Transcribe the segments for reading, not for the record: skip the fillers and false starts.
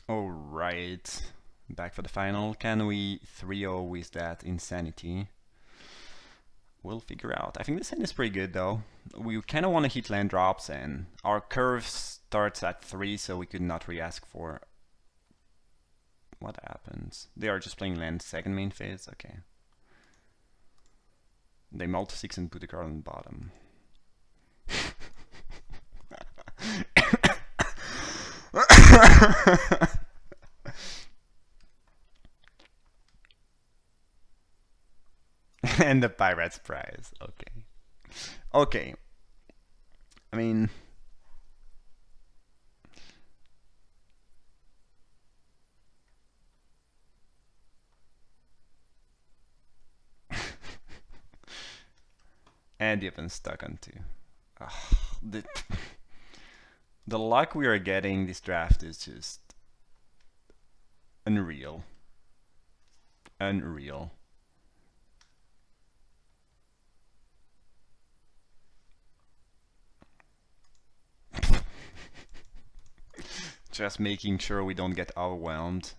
Alright, back for the final. Can we 3-0 with that insanity? We'll figure out. I think this hand is pretty good though. We kind of want to hit land drops, and our curve starts at 3, so we could not really ask for... What happens? They are just playing land second main phase? Okay. They multi-6 and put the card on the bottom. And the Pirate's prize. Okay. Okay. I mean... and you've been stuck on 2. The luck we are getting this draft is just unreal. Unreal. Just making sure we don't get overwhelmed.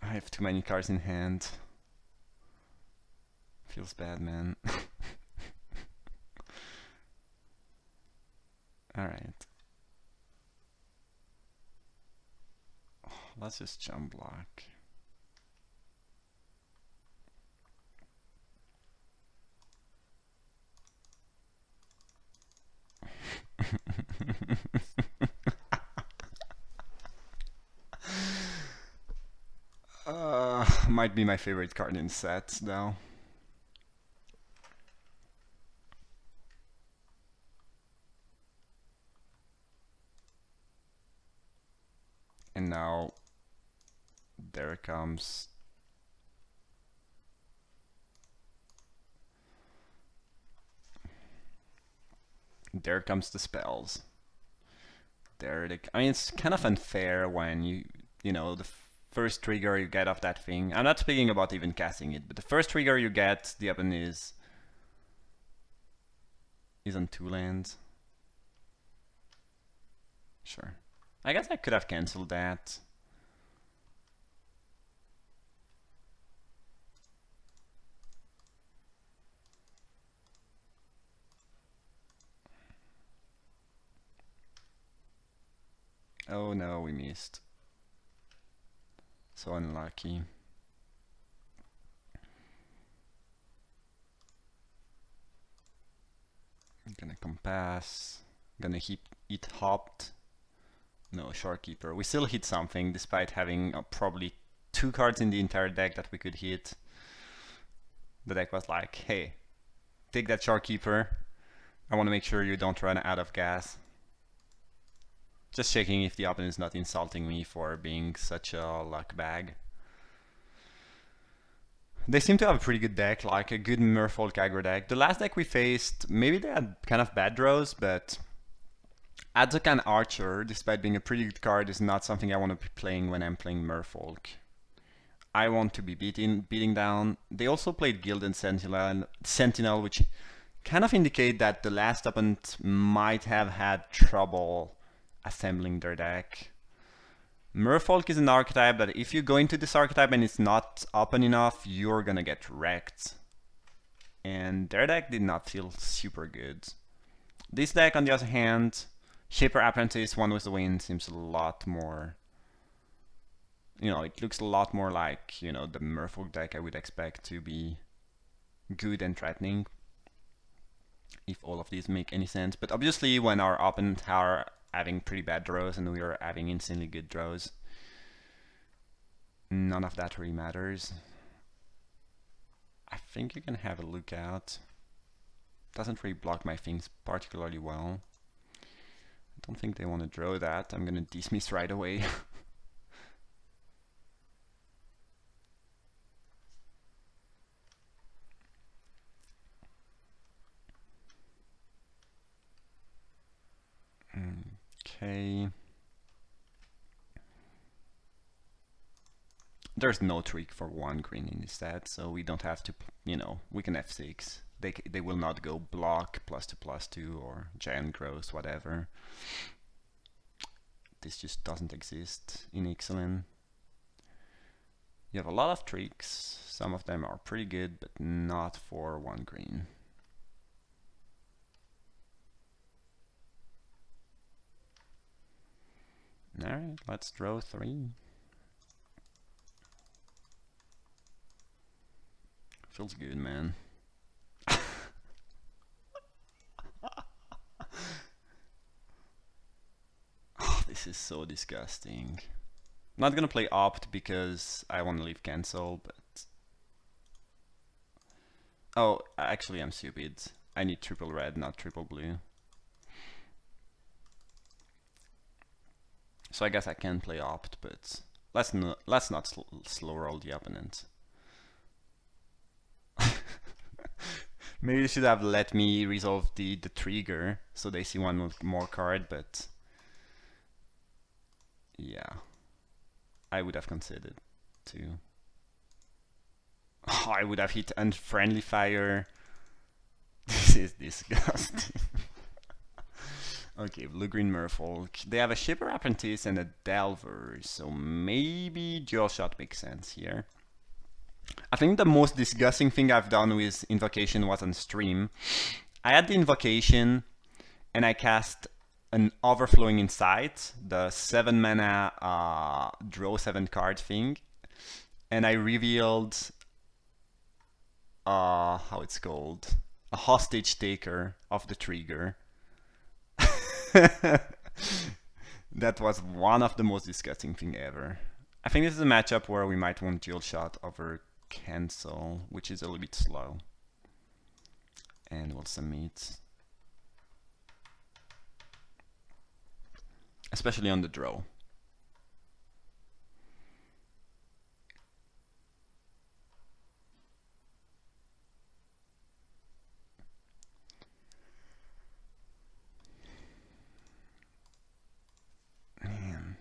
I have too many cards in hand. Feels bad, man. Alright. Let's just jump block. Might be my favorite card in sets, though. And now there comes the spells. I mean, it's kind of unfair when you know, the first trigger you get off that thing. I'm not speaking about even casting it, but the first trigger you get, the opponent is on 2 lands. Sure. I guess I could have cancelled that. Oh no, we missed. So unlucky. I'm gonna compass. Gonna hit hopped. No, Shorekeeper. We still hit something despite having probably 2 cards in the entire deck that we could hit. The deck was like, hey, take that Shorekeeper. I want to make sure you don't run out of gas. Just checking if the opponent is not insulting me for being such a luck bag. They seem to have a pretty good deck, like a good Merfolk aggro deck. The last deck we faced, maybe they had kind of bad draws, but Adzokan Archer, despite being a pretty good card, is not something I want to be playing when I'm playing Merfolk. I want to be beating down. They also played Gilded Sentinel, which kind of indicate that the last opponent might have had trouble assembling their deck. Merfolk is an archetype that if you go into this archetype and it's not open enough, you're gonna get wrecked. And their deck did not feel super good. This deck, on the other hand, Shaper Apprentice, One with the Wind, seems a lot more... You know, it looks a lot more like, you know, the Merfolk deck I would expect to be good and threatening. If all of these make any sense. But obviously when our opponent are having pretty bad draws and we are having insanely good draws, none of that really matters. I think you can have a lookout. Doesn't really block my things particularly well. I don't think they want to draw that. I'm gonna dismiss right away. Okay. There's no trick for 1 green in this set, so we don't have to, you know, we can f6. they will not go block +2/+2 or giant growth, whatever. This just doesn't exist in Ixalan. You have a lot of tricks. Some of them are pretty good, but not for 1 green. Alright, let's draw 3. Feels good, man. Oh, this is so disgusting. I'm not gonna play opt because I want to leave cancel, but... Oh, actually I'm stupid. I need triple red, not triple blue. So I guess I can play opt, but let's not slow roll the opponent. Maybe they should have let me resolve the trigger so they see 1 more card, but yeah, I would have considered too. Oh, I would have hit unfriendly fire. This is disgusting. Okay, blue-green merfolk. They have a shipper apprentice and a delver, so maybe dual shot makes sense here. I think the most disgusting thing I've done with invocation was on stream. I had the invocation and I cast an overflowing insight, the 7 mana draw 7 card thing, and I revealed how it's called, a hostage taker of the trigger. That was one of the most disgusting thing ever. I think this is a matchup where we might want dual shot over cancel, which is a little bit slow. And we'll submit. Especially on the draw. Man.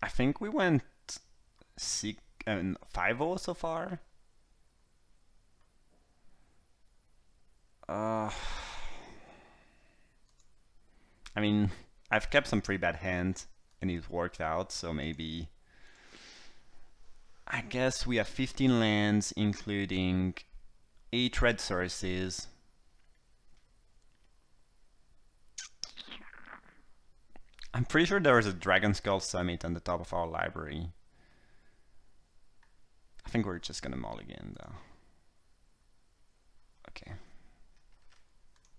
I think we went 5-0 so far. I mean, I've kept some pretty bad hands and it worked out, so maybe... I guess we have 15 lands, including 8 red sources. I'm pretty sure there is a Dragon Skull Summit on the top of our library. I think we're just gonna mulligan though. Okay.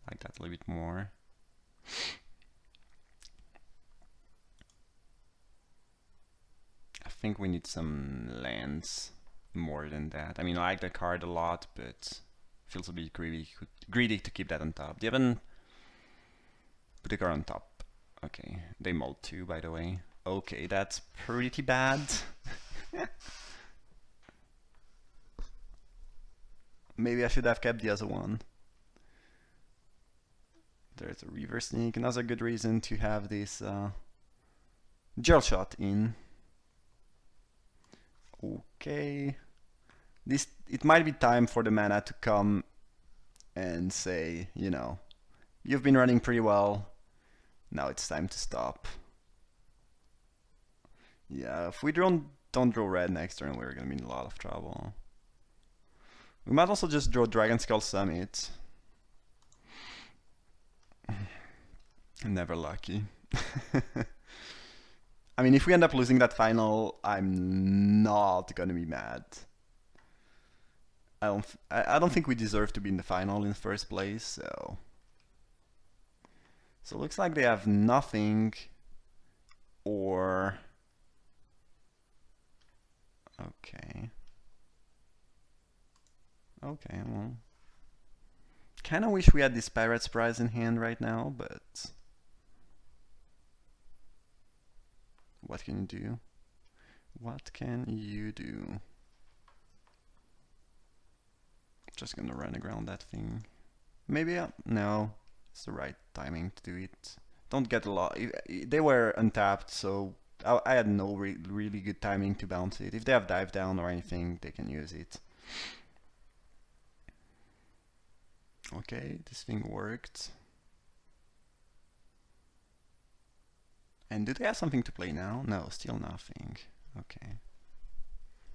Like that a little bit more. I think we need some lands more than that. I mean, I like the card a lot, but feels a bit greedy to keep that on top. They haven't put the card on top. Okay, they mulled 2, by the way. Okay, that's pretty bad. Maybe I should have kept the other one. There's a reverse sneak. Another good reason to have this gel shot in. Okay. It might be time for the mana to come and say, you know, you've been running pretty well. Now it's time to stop. Yeah, if we don't draw red next turn, we're gonna be in a lot of trouble. We might also just draw Dragon Skull Summit. Never lucky. I mean, if we end up losing that final, I'm not gonna be mad. I don't think we deserve to be in the final in the first place, so... So it looks like they have nothing, or... Okay. Okay, well... Kinda wish we had this Pirate's Prize in hand right now, but... What can you do? What can you do? Just gonna run around that thing. Maybe, no. It's the right timing to do it. Don't get a lot. They were untapped, so I had no really good timing to bounce it. If they have dive down or anything, they can use it. Okay, this thing worked. And do they have something to play now? No, still nothing. Okay.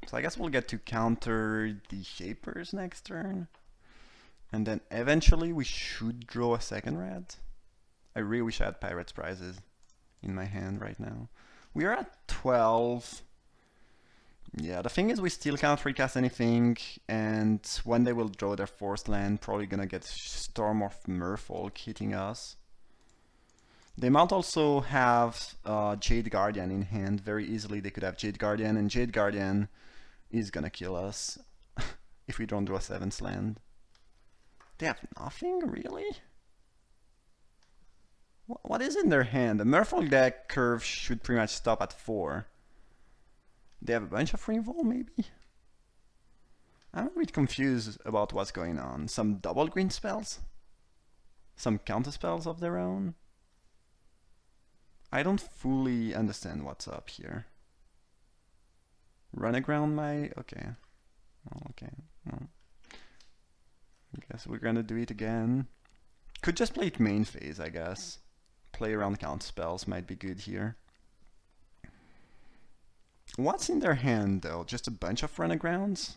So I guess we'll get to counter the Shapers next turn. And then eventually we should draw a second red. I really wish I had Pirate's Prizes in my hand right now. We are at 12. Yeah, the thing is we still can't recast anything, and when they will draw their forced land, probably gonna get Storm of Merfolk hitting us. They might also have Jade Guardian in hand. Very easily they could have Jade Guardian, and Jade Guardian is gonna kill us if we don't draw a 7th land. They have nothing, really? What is in their hand? The Merfolk deck curve should pretty much stop at 4. They have a bunch of removal, maybe? I'm a bit confused about what's going on. Some double green spells? Some counter spells of their own? I don't fully understand what's up here. Run aground my... okay. Oh, okay. Well, I guess we're gonna do it again. Could just play it main phase, I guess. Play around counter spells might be good here. What's in their hand, though? Just a bunch of run-agrounds?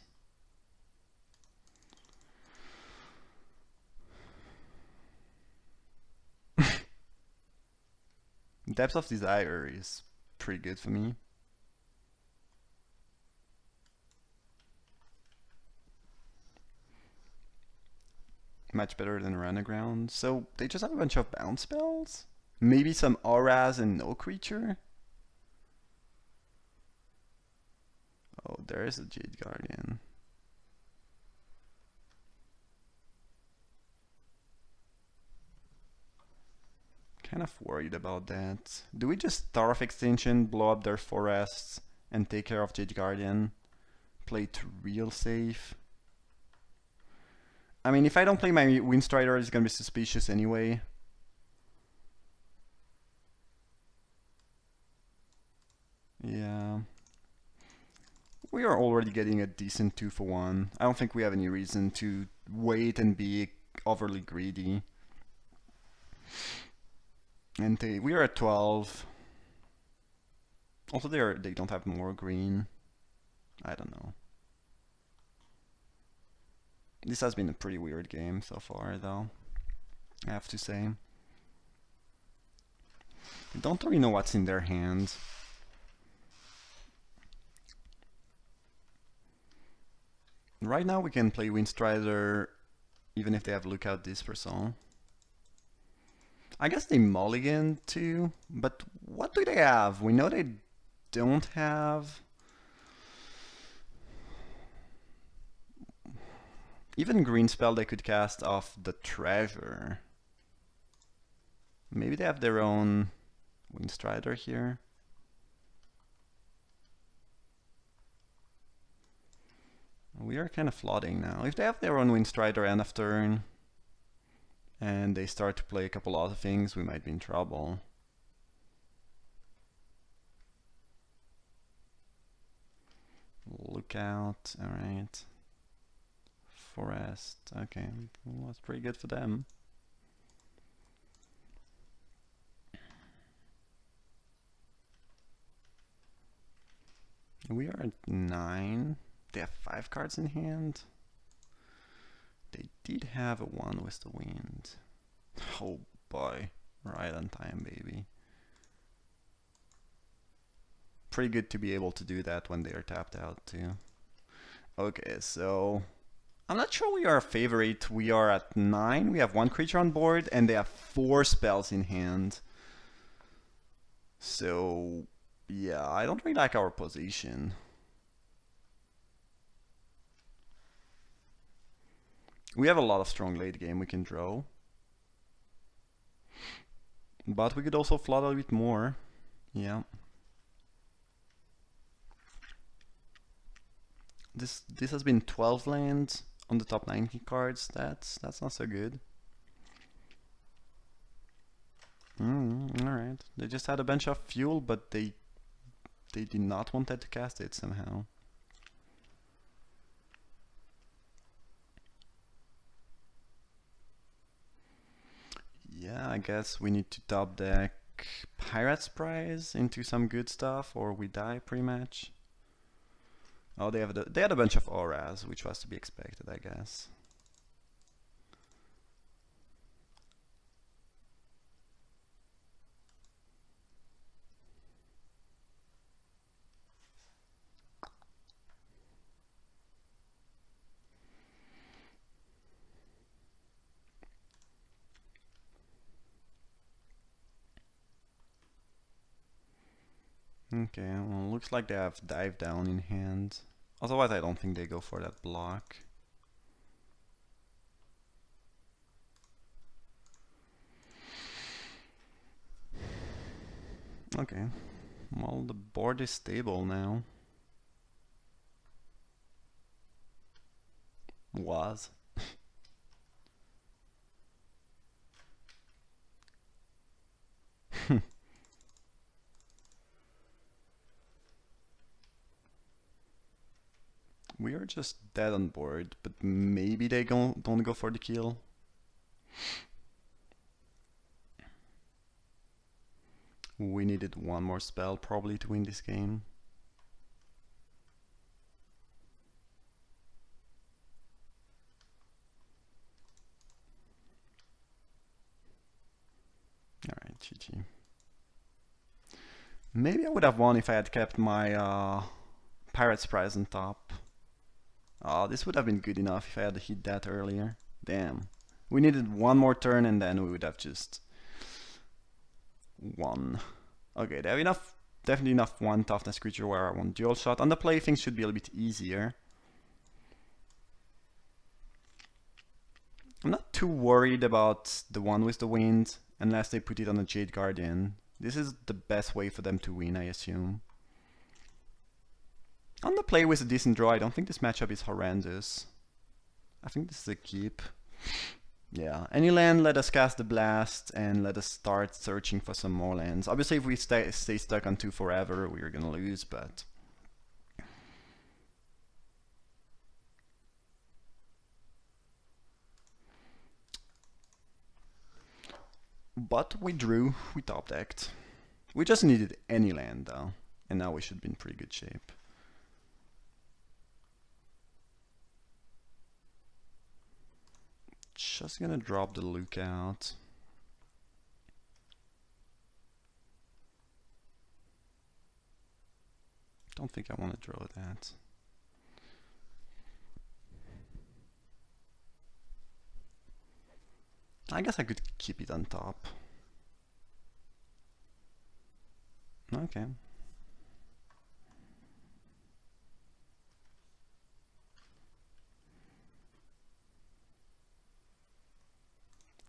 Depth of Desire is pretty good for me. Much better than run-aground. So they just have a bunch of bounce spells? Maybe some auras and no creature? Oh, there is a Jade Guardian. Kind of worried about that. Do we just Star of Extinction, blow up their forests, and take care of Jade Guardian? Play it real safe? I mean, if I don't play my Windstrider, it's gonna be suspicious anyway. Yeah. We are already getting a decent 2-for-1. I don't think we have any reason to wait and be overly greedy. And we are at 12. Also, they don't have more green. I don't know. This has been a pretty weird game so far, though, I have to say. I don't really know what's in their hand. Right now we can play Windstrider even if they have Lookout Dispersal. I guess they mulligan too, but what do they have? We know they don't have... Even green spell they could cast off the treasure. Maybe they have their own Windstrider here. We are kind of flooding now. If they have their own Windstrider end of turn, and they start to play a couple other things, we might be in trouble. Lookout, alright. Forest, okay, well, that's pretty good for them. We are at 9. They have 5 cards in hand. They did have a 1 with the wind. Oh boy, right on time, baby. Pretty good to be able to do that when they are tapped out too. Okay, so I'm not sure we are a favorite. We are at 9. We have 1 creature on board, and they have 4 spells in hand. So yeah, I don't really like our position. We have a lot of strong late game we can draw. But we could also flood a bit more. Yeah. This has been 12 lands on the top 90 cards. That's not so good. Alright. They just had a bunch of fuel, but they did not want that to cast it somehow. Yeah, I guess we need to top deck Pirate's Prize into some good stuff, or we die pretty much. Oh, they had a bunch of auras, which was to be expected, I guess. Okay, well, looks like they have Dive Down in hand. Otherwise, I don't think they go for that block. Okay, well, the board is stable now. Was. We are just dead on board, but maybe they don't go for the kill. We needed one more spell probably to win this game. Alright, GG. Maybe I would have won if I had kept my Pirate's Prize on top. Oh, this would have been good enough if I had hit that earlier. Damn. We needed one more turn and then we would have just won. Okay, they have enough, definitely enough one toughness creature where I want dual shot. On the play, things should be a little bit easier. I'm not too worried about the one with the wind, unless they put it on a Jade Guardian. This is the best way for them to win, I assume. On the play with a decent draw, I don't think this matchup is horrendous. I think this is a keep. Yeah, any land, let us cast the blast and let us start searching for some more lands. Obviously, if we stay stuck on 2 forever, we're gonna lose, but... But we drew, we top decked. We just needed any land though, and now we should be in pretty good shape. Just gonna drop the Lookout. Don't think I want to draw that. I guess I could keep it on top. Okay.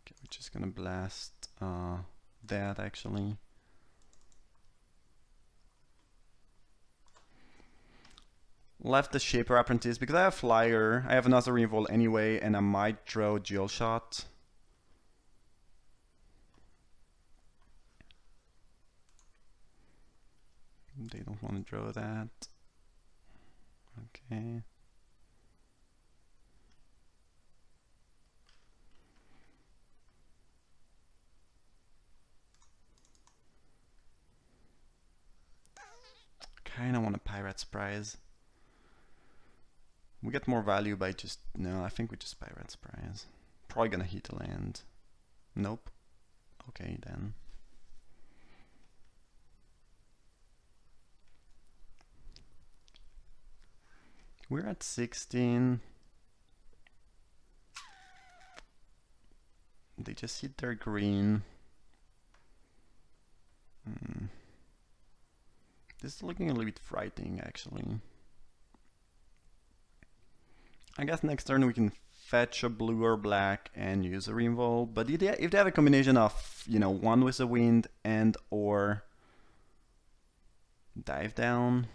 Okay, we're just gonna blast that actually. Left the Shaper Apprentice because I have Flyer, I have another revolt anyway, and I might draw Dual Shot. They don't want to draw that. Okay. Kinda want a Pirate's Prize. We get more value by just... No, I think we just Pirate's Prize. Probably gonna hit a land. Nope. Okay, then. We're at 16. They just hit their green. This is looking a little bit frightening, actually. I guess next turn we can fetch a blue or black and use a revolt. But if they have a combination of, you know, one with the wind and or dive down,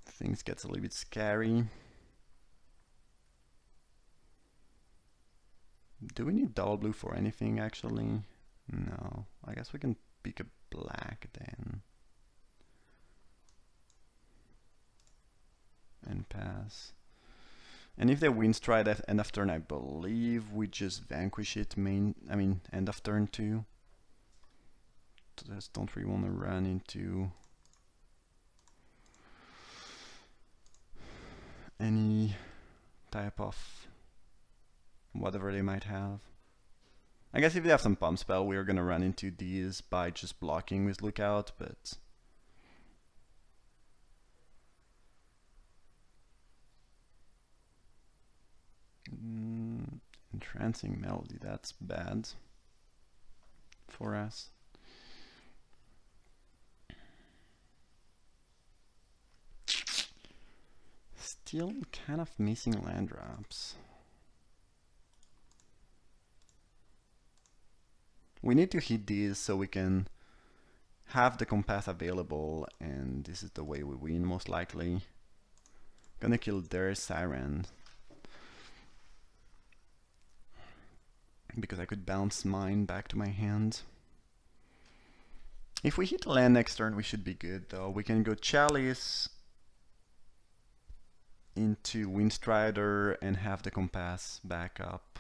things gets a little bit scary. Do we need double blue for anything, actually? No. I guess we can pick a black then. And pass. And if they win stride at end of turn, I believe we just vanquish it end of turn too. So just don't really want to run into any type of whatever they might have. I guess if they have some pump spell, we're gonna run into these by just blocking with Lookout, but Entrancing Melody, that's bad for us. Still kind of missing land drops. We need to hit these so we can have the compass available, and this is the way we win most likely. Gonna kill their Siren, because I could bounce mine back to my hand. If we hit land next turn, we should be good though. We can go Chalice into Windstrider and have the compass back up.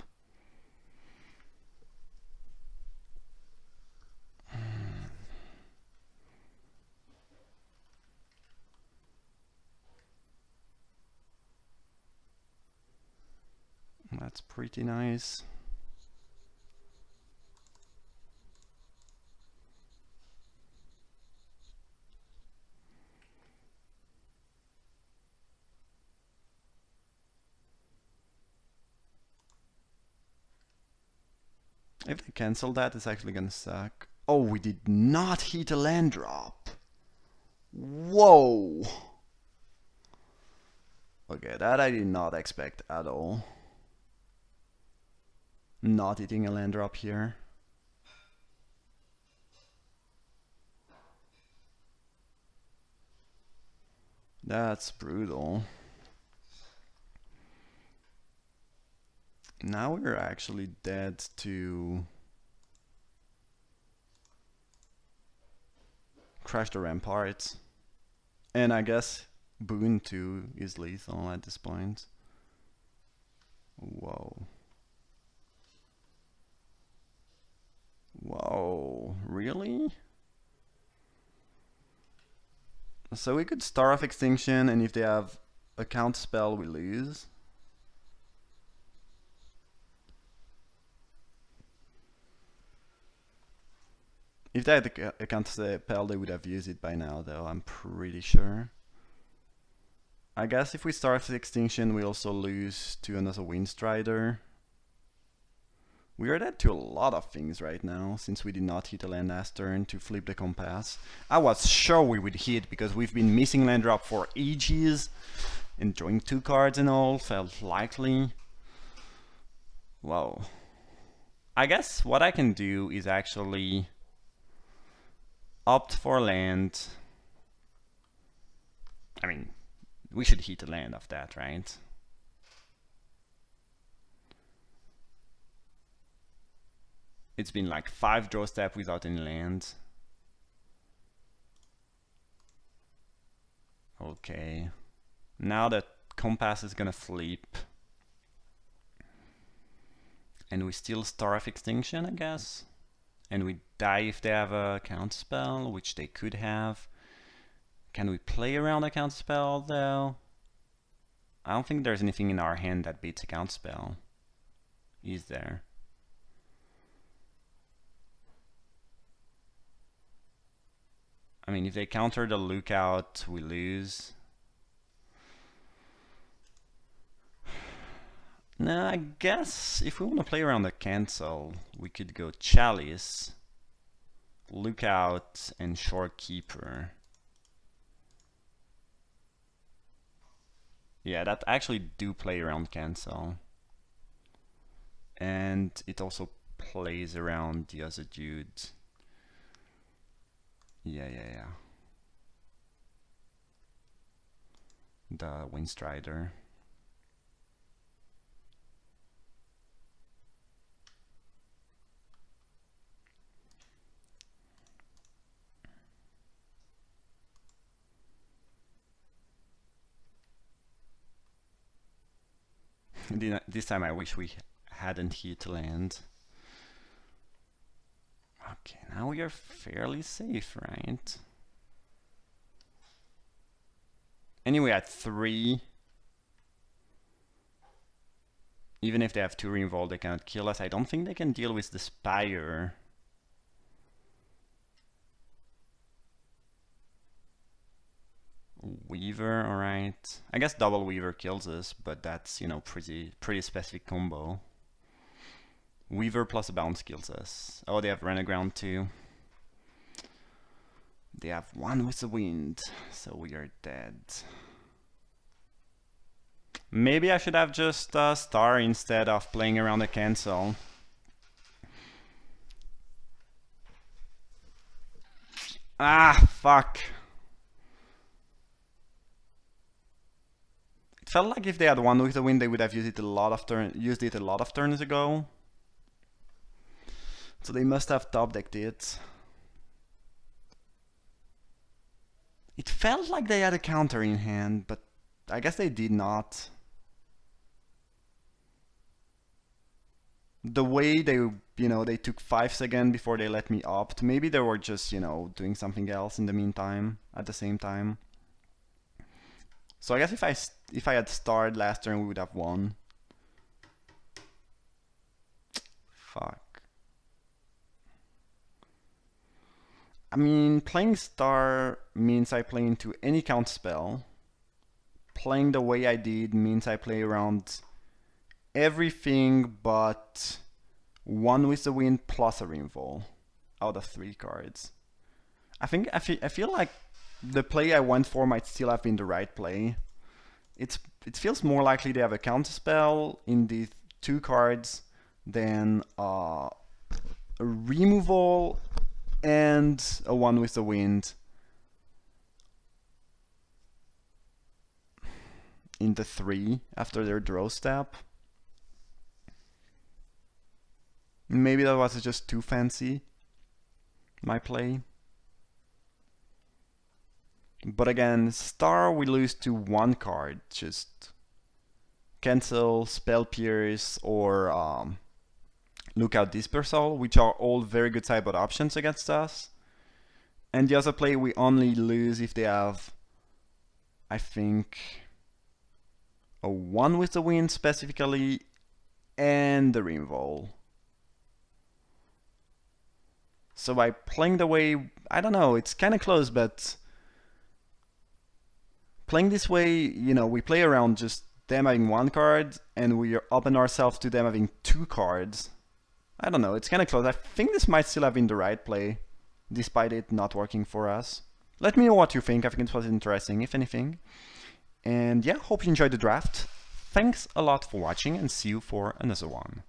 That's pretty nice. If they cancel that, it's actually gonna suck. Oh, we did not hit a land drop. Whoa. Okay, that I did not expect at all. Not hitting a land drop here. That's brutal. Now we're actually dead to Crash the Ramparts. And I guess Boon 2 is lethal at this point. Whoa. Whoa, really? So we could Star of Extinction, and if they have a counter spell, we lose. If they had a counter spell, they would have used it by now, though, I'm pretty sure. I guess if we Star of Extinction, we also lose to another Windstrider. We are dead to a lot of things right now, since we did not hit a land last turn to flip the compass. I was sure we would hit, because we've been missing land drop for ages, and drawing 2 cards and all felt likely. Whoa. I guess what I can do is actually opt for land. I mean, we should hit a land of that, right? It's been like 5 draw steps without any land. Okay. Now that compass is gonna flip. And we still Star of Extinction, I guess. And we die if they have a counterspell, which they could have. Can we play around a counterspell though? I don't think there's anything in our hand that beats a counterspell. Is there? I mean, if they counter the Lookout, we lose. Nah, I guess if we want to play around the cancel, we could go Chalice, Lookout, and Shorekeeper. Yeah, that actually do play around cancel. And it also plays around the other dude. Yeah. The Windstrider. This time I wish we hadn't hit land. Okay, now we are fairly safe, right? Anyway, at 3, even if they have 2 Revolt, they cannot kill us. I don't think they can deal with the Spire. Weaver, alright. I guess double Weaver kills us, but that's, you know, pretty specific combo. Weaver plus a bounce kills us. Oh, they have Reneground too. They have 1 with the wind, so we are dead. Maybe I should have just Star instead of playing around a cancel. Ah, fuck. It felt like if they had 1 with the wind, they would have used it a lot of turns ago. So they must have top decked it. It felt like they had a counter in hand, but I guess they did not. The way they, you know, they took 5 seconds before they let me opt. Maybe they were just, you know, doing something else in the meantime, at the same time. So I guess if I had starred last turn, we would have won. Fuck. I mean, playing Star means I play into any count spell. Playing the way I did means I play around everything but 1 with the wind plus a Revolt out of 3 cards. I feel like the play I went for might still have been the right play. It feels more likely they have a counter spell in the 2 cards than a removal and a 1 with the wind in the 3 after their draw step. Maybe that was just too fancy, my play. But again, Star we lose to 1 card, just cancel, Spell Pierce, or Lookout Dispersal, which are all very good sideboard options against us. And the other play we only lose if they have, I think, a 1 with the wind specifically, and the Revolt. So by playing the way, I don't know, it's kind of close, but playing this way, you know, we play around just them having 1 card, and we open ourselves to them having 2 cards. I don't know, it's kind of close. I think this might still have been the right play, despite it not working for us. Let me know what you think. I think it was interesting, if anything. And yeah, hope you enjoyed the draft. Thanks a lot for watching, and see you for another one.